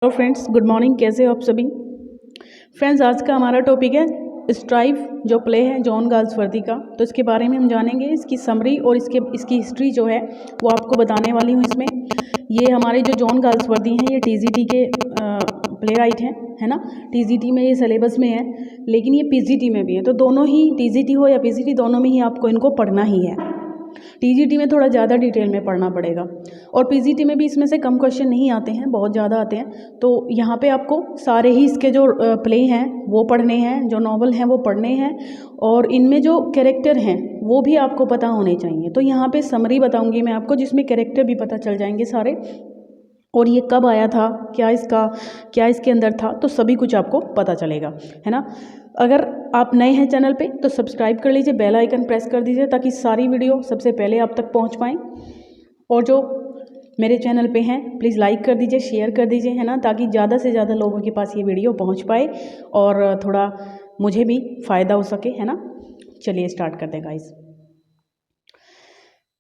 Hello friends, good morning. कैसे हो आप सभी फ्रेंड्स? आज का हमारा टॉपिक है स्ट्राइव, जो प्ले है जॉन गाल्सवर्दी का। तो इसके बारे में हम जानेंगे, इसकी समरी और इसकी हिस्ट्री जो है वो आपको बताने वाली हूँ इसमें। ये हमारे जो जॉन गाल्सवर्दी हैं, ये टीजीटी के प्ले राइट हैं, है ना। टीजीटी में ये सिलेबस में है, लेकिन ये पीजीटी में भी है। तो दोनों ही, टीजीटी हो या पीजीटी, दोनों में ही आपको इनको पढ़ना ही है। टीजीटी में थोड़ा ज़्यादा डिटेल में पढ़ना पड़ेगा, और पीजीटी में भी इसमें से कम क्वेश्चन नहीं आते हैं, बहुत ज़्यादा आते हैं। तो यहाँ पे आपको सारे ही इसके जो प्ले हैं वो पढ़ने हैं, जो नॉवल हैं वो पढ़ने हैं, और इनमें जो कैरेक्टर हैं वो भी आपको पता होने चाहिए। तो यहाँ पे समरी बताऊँगी मैं आपको, जिसमें कैरेक्टर भी पता चल जाएंगे सारे, और ये कब आया था, क्या इसके अंदर था, तो सभी कुछ आपको पता चलेगा, है ना। अगर आप नए हैं चैनल पे तो सब्सक्राइब कर लीजिए, बेल आइकन प्रेस कर दीजिए, ताकि सारी वीडियो सबसे पहले आप तक पहुंच पाएँ। और जो मेरे चैनल पे हैं प्लीज़ लाइक कर दीजिए, शेयर कर दीजिए, है ना, ताकि ज़्यादा से ज़्यादा लोगों के पास ये वीडियो पहुँच पाए और थोड़ा मुझे भी फ़ायदा हो सके, है ना। चलिए स्टार्ट करते हैं guys.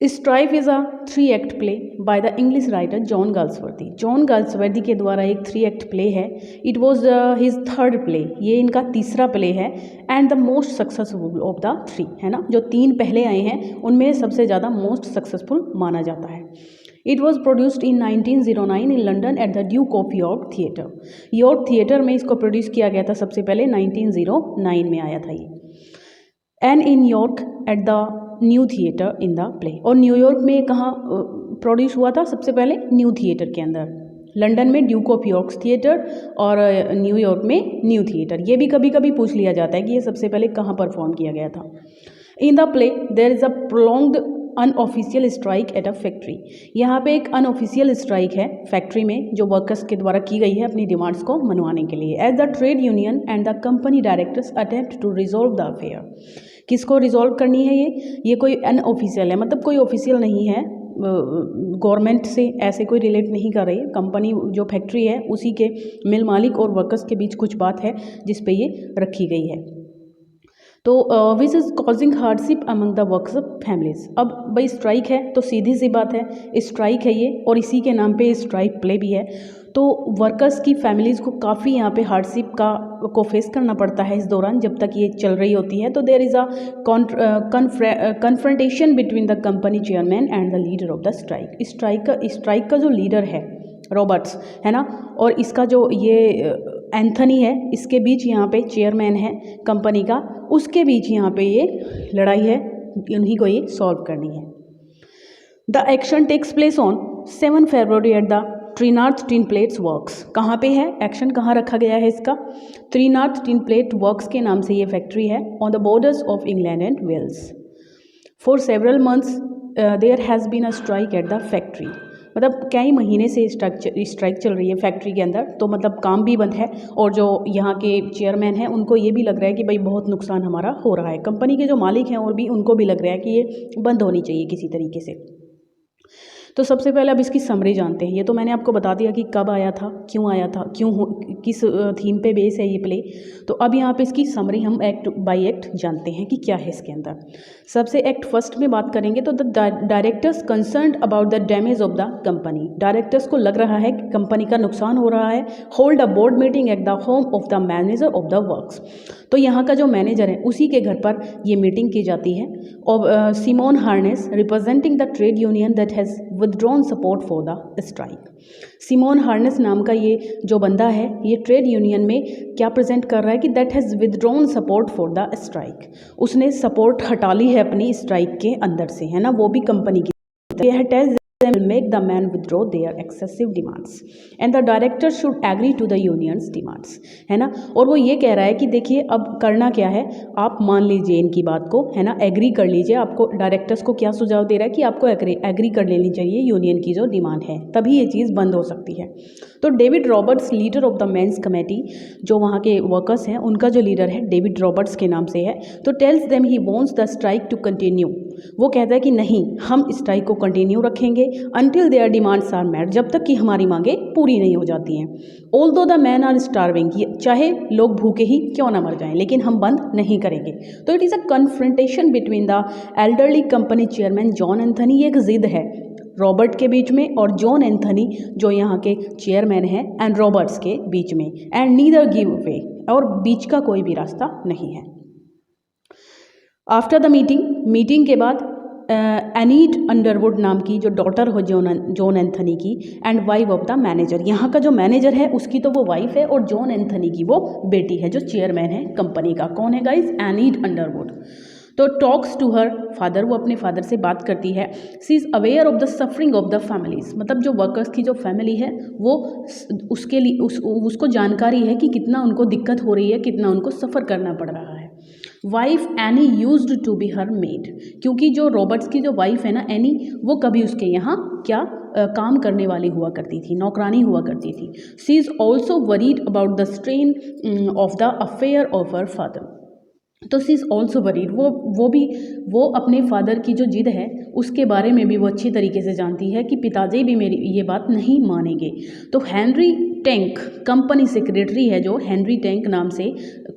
Strive is a 3 act play by the English writer John Galsworthy. John Galsworthy के द्वारा एक 3 एक्ट प्ले है। It was his third play, ये इनका तीसरा प्ले है, and the most successful of the 3, है ना। जो 3 पहले आए हैं उनमें सबसे ज़्यादा मोस्ट सक्सेसफुल माना जाता है। It was produced in 1909 in London at the Duke of York theatre. York theatre में इसको प्रोड्यूस किया गया था सबसे पहले, 1909 में आया था ये। And in York at the new theatre in the play, और न्यूयॉर्क में कहाँ प्रोड्यूस हुआ था सबसे पहले? न्यू थिएटर के अंदर। लंदन में ड्यूक ऑफ यॉर्क थिएटर और न्यूयॉर्क में न्यू थिएटर। ये भी कभी कभी पूछ लिया जाता है कि ये सबसे पहले कहाँ परफॉर्म किया गया था। In the play there is a prolonged unofficial strike at a factory. यहाँ पे एक अनऑफिशियल स्ट्राइक है फैक्ट्री में, जो वर्कर्स के द्वारा की गई है अपनी डिमांड्स को मनवाने के लिए। As the trade union and the company directors attempt to resolve the affair. किसको रिजॉल्व करनी है ये कोई अनऑफिशियल है, मतलब कोई ऑफिशियल नहीं है, गवर्नमेंट से ऐसे कोई रिलेट नहीं कर रही है। कंपनी जो फैक्ट्री है उसी के मिल मालिक और वर्कर्स के बीच कुछ बात है जिस पे ये रखी गई है। तो which is causing hardship among the workers families. अब भाई स्ट्राइक है तो सीधी सी बात है, स्ट्राइक है ये, और इसी के नाम पे स्ट्राइक प्ले भी है। तो वर्कर्स की फैमिलीज़ को काफ़ी यहाँ पे हार्डशिप को फेस करना पड़ता है इस दौरान, जब तक ये चल रही होती है। तो there is a confrontation between the company chairman and the leader of the strike. Strike का जो लीडर है रॉबर्ट्स, है ना, और इसका जो ये एंथनी है, इसके बीच यहाँ पे चेयरमैन है कंपनी का, उसके बीच यहाँ पे ये लड़ाई है, उन्हीं को ये सॉल्व करनी है। The action takes place on 7 February at the Trenartha tin plates works. कहाँ पे है एक्शन, कहाँ रखा गया है इसका? ट्रीनार्थ टिन प्लेट वर्क्स के नाम से ये फैक्ट्री है, on the borders of England and Wales. For several months there has been a strike at the factory. मतलब कई महीने से स्ट्राइक चल रही है फैक्ट्री के अंदर, तो मतलब काम भी बंद है, और जो यहाँ के चेयरमैन हैं उनको ये भी लग रहा है कि भाई बहुत नुकसान हमारा हो रहा है। कंपनी के जो मालिक हैं और भी उनको भी लग रहा है कि ये बंद होनी चाहिए किसी तरीके से। तो सबसे पहले अब इसकी समरी जानते हैं। ये तो मैंने आपको बता दिया कि कब आया था, क्यों आया था, किस थीम पे बेस है ये प्ले। तो अब यहाँ पे इसकी समरी हम एक्ट बाय एक्ट जानते हैं कि क्या है इसके अंदर। सबसे एक्ट फर्स्ट में बात करेंगे तो the directors concerned about the damage of the company. Directors को लग रहा है कि कंपनी का नुकसान हो रहा है। Hold a board meeting at the home of the manager of the works. तो यहाँ का जो मैनेजर है उसी के घर पर ये मीटिंग की जाती है। और Simon Harness representing the trade union that has withdrawn support for the strike. Simon Harness नाम का ये जो बंदा है, ये ट्रेड यूनियन में क्या प्रेजेंट कर रहा है कि that has withdrawn support for the strike. उसने सपोर्ट हटा ली है अपनी स्ट्राइक के अंदर से, है ना, वो भी कंपनी की। Make the man withdraw their excessive demands and the director should agree to the union's demands, है ना। और वो ये कह रहा है कि देखिए अब करना क्या है, आप मान लीजिए इनकी बात को, है ना, एग्री कर लीजिए। आपको डायरेक्टर्स को क्या सुझाव दे रहा है कि आपको एग्री कर लेनी चाहिए यूनियन की जो डिमांड है, तभी ये चीज़ बंद हो सकती है। तो David Roberts, leader of the men's committee, जो वहाँ के वर्कर्स हैं उनका जो लीडर है डेविड रॉबर्ट्स के नाम से है, तो tells them he wants the strike to continue. वो कहता है कि नहीं, हम स्ट्राइक को कंटिन्यू रखेंगे until their demands are met, जब तक कि हमारी मांगे पूरी नहीं हो जाती हैं। Although the man are starving, चाहे लोग भूखे ही क्यों ना मर जाएं, लेकिन हम बंद नहीं करेंगे। तो it is a confrontation between the elderly company chairman John Anthony. ये एक जिद है रॉबर्ट के बीच में और जॉन एंथनी जो यहाँ के चेयरमैन हैं एंड रॉबर्ट्स के बीच में, एंड नीदर गिव वे, और बीच का कोई भी रास्ता नहीं है। आफ्टर द मीटिंग के बाद एनीड अंडरवुड नाम की जो डॉटर हो जॉन एंथनी की and wife of the manager, यहाँ का जो मैनेजर है उसकी तो वो वाइफ है और जॉन एंथनी की वो बेटी है जो चेयरमैन है कंपनी का। कौन है गाइज? Enid Underwood. तो टॉक्स टू हर फादर, वो अपने फादर से बात करती है। She is aware of the suffering of the families, मतलब जो वर्कर्स की जो फैमिली है वो उसके लिए उसको जानकारी है कि कितना उनको दिक्कत हो रही है, कितना उनको सफ़र करना पड़ रहा है। Wife Annie used to be her maid, क्योंकि जो रॉबर्ट्स की जो वाइफ है ना एनी, वो कभी उसके यहाँ क्या काम करने वाली हुआ करती थी, नौकरानी हुआ करती थी। She is also worried about the strain of the affair of her father. तो सी इज़ ऑल्सो वरीड, वो अपने फादर की जो जिद है उसके बारे में भी वो अच्छी तरीके से जानती है कि पिताजी भी मेरी ये बात नहीं मानेंगे। तो हेनरी टैंक कंपनी सेक्रेटरी है जो हेनरी टैंक नाम से,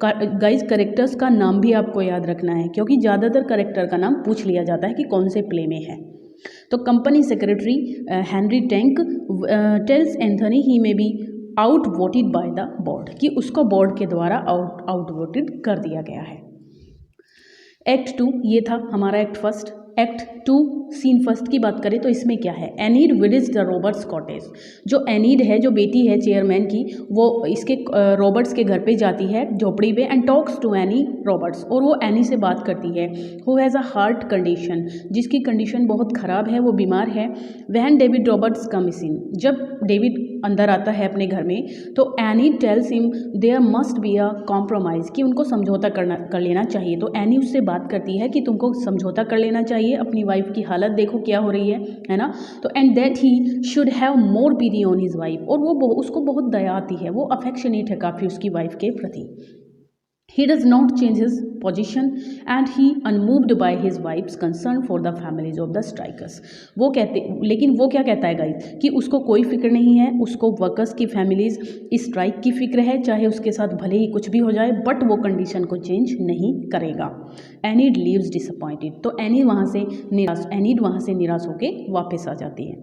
गाइस करेक्टर्स का नाम भी आपको याद रखना है क्योंकि ज़्यादातर करेक्टर का नाम पूछ लिया जाता है कि कौन से प्ले में है। तो company secretary Henry Tench tells Anthony he may be outvoted by the board, कि उसको बोर्ड के द्वारा आउट वोटेड कर दिया गया है। एक्ट 2 ये था हमारा act first. Act 2 scene first की बात करें तो इसमें क्या है? Enid visits the Roberts cottage. जो एनीड है, जो बेटी है चेयरमैन की, वो इसके रॉबर्ट्स के घर पे जाती है झोपड़ी पे and talks to Annie Roberts, और वो एनी से बात करती है। Who has a heart condition, जिसकी कंडीशन बहुत ख़राब है, वो बीमार है। When David Roberts comes in, जब डेविड अंदर आता है अपने घर में तो Annie tells him there must be a compromise, कि उनको समझौता कर लेना चाहिए। तो एनी उससे बात करती है कि तुमको समझौता कर लेना चाहिए, अपनी वाइफ की हालत देखो क्या हो रही है ना। तो and that he should have more PT on his wife, और वो उसको बहुत दया आती है, वो अफेक्शनेट है काफ़ी उसकी वाइफ के प्रति। He does not change his position and he unmoved by his wife's concern for the families of the strikers. लेकिन वो क्या कहता है गाइस कि उसको कोई फिक्र नहीं है, उसको वर्कर्स की फैमिलीज स्ट्राइक की फिक्र है, चाहे उसके साथ भले ही कुछ भी हो जाए, बट वो कंडीशन को चेंज नहीं करेगा। एनीड लीव्स डिसअपॉइंटेड, तो एनीड वहाँ से निराश होकर वापस आ जाती है।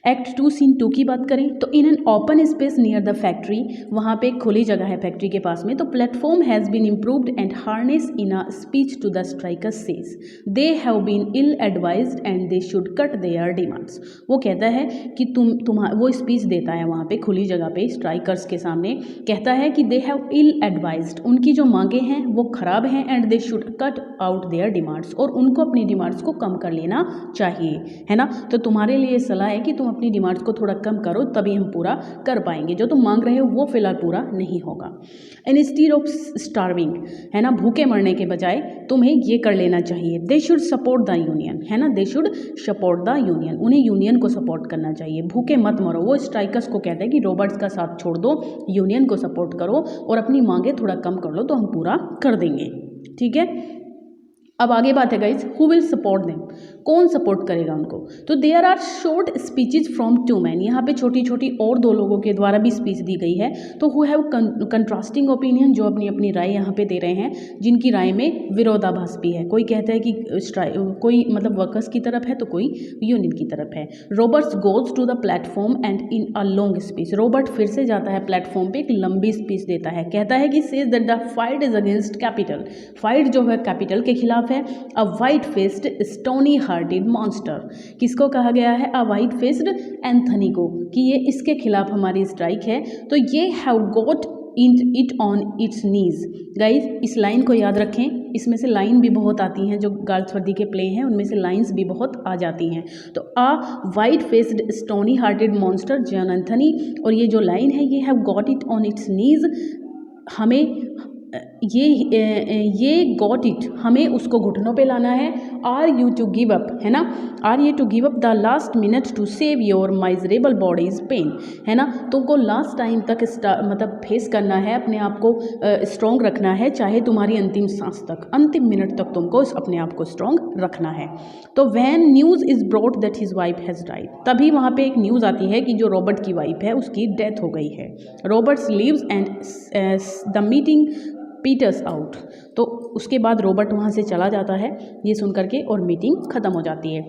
एक्ट 2 सीन 2 की बात करें तो in an open space near the factory, वहाँ पे एक खुली जगह है फैक्ट्री के पास में। तो platform has been improved and Harness in a speech to the strikers says they have been ill advised and they should cut their demands. वो कहता है कि वो स्पीच देता है वहाँ पे खुली जगह पे स्ट्राइकर्स के सामने, कहता है कि दे हैव इल एडवाइज्ड, उनकी जो मांगे हैं वो ख़राब हैं, and they should cut out there demands, और उनको अपनी डिमांड्स को कम कर लेना चाहिए, है ना। तो तुम्हारे लिए सलाह है कि तुम अपनी डिमांड्स को थोड़ा कम करो, तभी हम पूरा कर पाएंगे। जो तुम मांग रहे हो वो फिलहाल पूरा नहीं होगा। इंस्टीड ऑफ स्टार्विंग, है ना, भूखे मरने के बजाय तुम्हें ये कर लेना चाहिए। They should support the union, है ना, they should support the union, उन्हें यूनियन को सपोर्ट करना चाहिए। भूखे मत मरो, वो स्ट्राइकर्स को कहते हैं कि रॉबर्ट्स का साथ छोड़ दो, यूनियन को सपोर्ट करो और अपनी मांगे थोड़ा कम कर लो तो हम पूरा कर देंगे, ठीक है। अब आगे बात है guys, who will support them, कौन सपोर्ट करेगा उनको? तो there are short speeches from 2 man, यहाँ पे छोटी छोटी और 2 लोगों के द्वारा भी स्पीच दी गई है। तो हु हैव कंट्रास्टिंग ओपिनियन, जो अपनी अपनी राय यहाँ पे दे रहे हैं, जिनकी राय में विरोधाभास भी है। कोई कहता है कि कोई मतलब वर्कर्स की तरफ है तो कोई यूनियन की तरफ है। Roberts goes to the platform and in a long speech, Robert फिर से जाता है प्लेटफॉर्म पे, एक लंबी स्पीच देता है। कहता है कि says that the fight is against capital, fight जो है कैपिटल के खिलाफ है। अ white faced stony hearted monster, किसको कहा गया है? अ वाइट फेस्ड एंथनी को, कि ये इसके खिलाफ हमारी स्ट्राइक है। तो ये have got it on its knees. Guys इस लाइन को याद रखें, इसमें से लाइन भी बहुत आती हैं, जो गाल्सवर्दी के प्ले हैं उनमें से लाइंस भी बहुत आ जाती हैं। तो a white faced stony hearted monster John Anthony, और ये जो लाइन है ये have got it on its knees, हमें ये गॉट इट, हमें उसको घुटनों पे लाना है। Are you to give up, है ना, are you to give up the last minute to save your miserable bodies pain, है ना, तुमको लास्ट टाइम तक मतलब फेस करना है, अपने आप को स्ट्रॉन्ग रखना है, चाहे तुम्हारी अंतिम सांस तक, अंतिम मिनट तक तुमको अपने आप को स्ट्रॉन्ग रखना है। तो when news is brought that his wife has died, तभी वहाँ पे एक न्यूज़ आती है कि जो रॉबर्ट की वाइफ है उसकी डेथ हो गई है। Roberts leaves and the meeting peters out, तो उसके बाद रॉबर्ट वहाँ से चला जाता है ये सुन करके, और मीटिंग ख़त्म हो जाती है।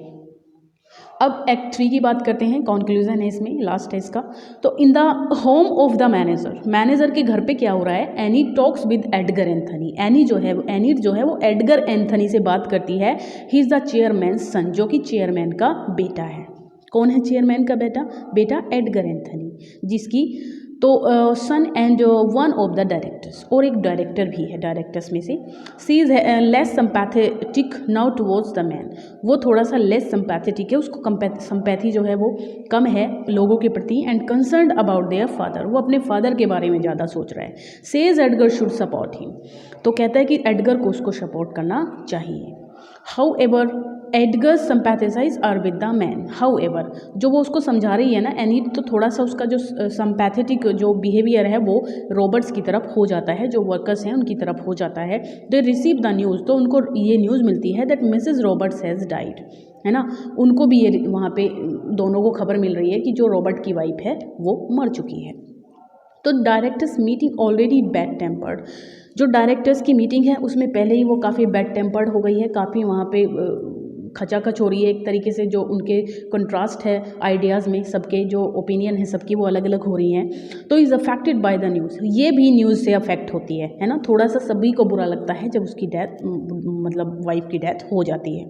अब एक्ट 3 की बात करते हैं, कॉन्क्लूजन है इसमें, लास्ट है इसका। तो in the home of the manager के घर पे क्या हो रहा है, Enid talks with Edgar Anthony. Enid जो है वो एडगर एंथनी से बात करती है। He is the chairman son, जो कि चेयरमैन का बेटा है। कौन है चेयरमैन का बेटा एडगर एंथनी, जिसकी तो son and one of the directors, और एक डायरेक्टर भी है डायरेक्टर्स में से। She is less sympathetic now towards the man, वो थोड़ा सा लेस सिंपैथेटिक है, उसको सिंपैथी जो है वो कम है लोगों के प्रति। And concerned about their father, वो अपने फादर के बारे में ज़्यादा सोच रहा है। Says Edgar should support him, तो कहता है कि एडगर को उसको सपोर्ट करना चाहिए। However Edgar sympathise are with the man, however जो वो उसको समझा रही है ना एनीट, तो थोड़ा सा उसका जो सिंपैथेटिक जो बिहेवियर है वो रॉबर्ट्स की तरफ हो जाता है, जो वर्कर्स हैं उनकी तरफ हो जाता है। दे रिसीव द न्यूज़, तो उनको ये न्यूज़ मिलती है that Mrs Roberts has died, है ना। उनको भी ये वहाँ पे दोनों को खबर मिल रही है कि जो रॉबर्ट की वाइफ है वो मर चुकी है। तो directors meeting already bad tempered, जो डायरेक्टर्स की मीटिंग है उसमें पहले ही वो काफ़ी बैड टेम्पर्ड हो गई है, काफ़ी वहाँ पे खचाखच हो रही है एक तरीके से। जो उनके कंट्रास्ट है आइडियाज़ में, सबके जो ओपिनियन है सबकी वो अलग अलग हो रही हैं। तो is affected by the news, ये भी न्यूज़ से अफेक्ट होती है ना। थोड़ा सा सभी को बुरा लगता है जब उसकी डेथ, मतलब वाइफ की डेथ हो जाती है।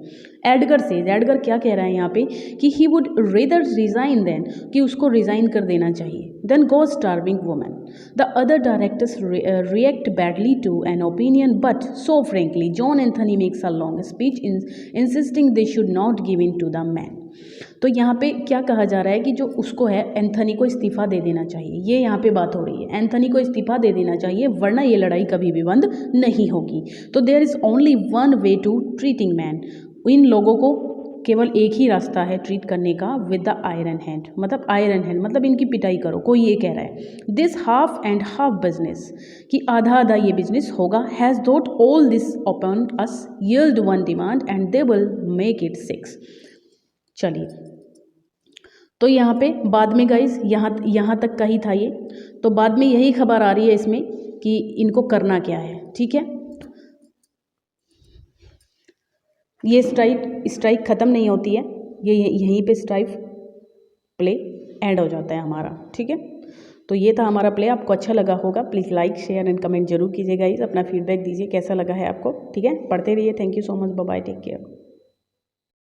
एडगर क्या कह रहा है यहाँ पे कि he would rather resign than, कि उसको रिज़ाइन कर देना चाहिए, than go starving woman. The other directors react badly to an opinion but so frankly John Anthony makes a long speech insisting they should not give in to the man. तो यहाँ पे क्या कहा जा रहा है कि जो उसको है एंथनी को इस्तीफ़ा दे देना चाहिए, ये यहाँ पे बात हो रही है। एंथनी को इस्तीफ़ा दे देना चाहिए वरना ये लड़ाई कभी भी बंद नहीं होगी। तो there is only one way to treating man, इन लोगों को केवल एक ही रास्ता है ट्रीट करने का, विद द आयरन हैंड, मतलब इनकी पिटाई करो। कोई ये कह रहा है this half and half business, कि आधा आधा ये बिजनेस होगा, has dot all this upon us, yield one demand and they will make it 6। चलिए, तो यहाँ पे बाद में गाइस यहाँ तक का ही था ये। तो बाद में यही खबर आ रही है इसमें कि इनको करना क्या है, ठीक है। ये स्ट्राइक ख़त्म नहीं होती है, ये यहीं पे स्ट्राइक प्ले एंड हो जाता है हमारा, ठीक है। तो ये था हमारा प्ले, आपको अच्छा लगा होगा। Please like share and comment जरूर कीजिएगा, अपना फीडबैक दीजिए कैसा लगा है आपको, ठीक है। पढ़ते रहिए, thank you so much, bye bye, take care.